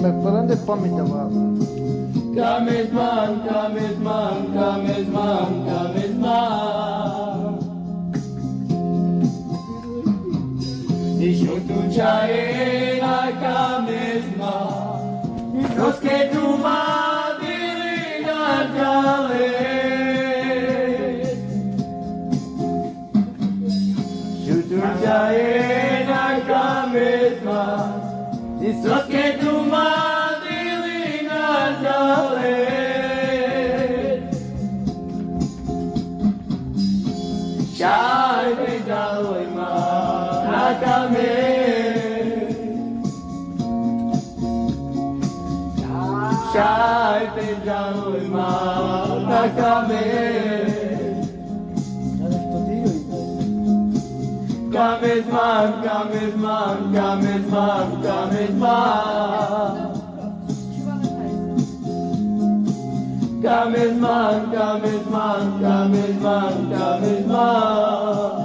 Me prende pamięć dawa. Come is man, come is man, come is man, come is man. Ich und du chaena come is man. Los que tu madrina jale. Ich tu chaena come is man. Los que tu madrina jale. Shai be jaloi ma nakame. Shai be jaloi ma nakame. Come is man, come is man, come is man, come is man. Come is man, come is man, come is man, come is man.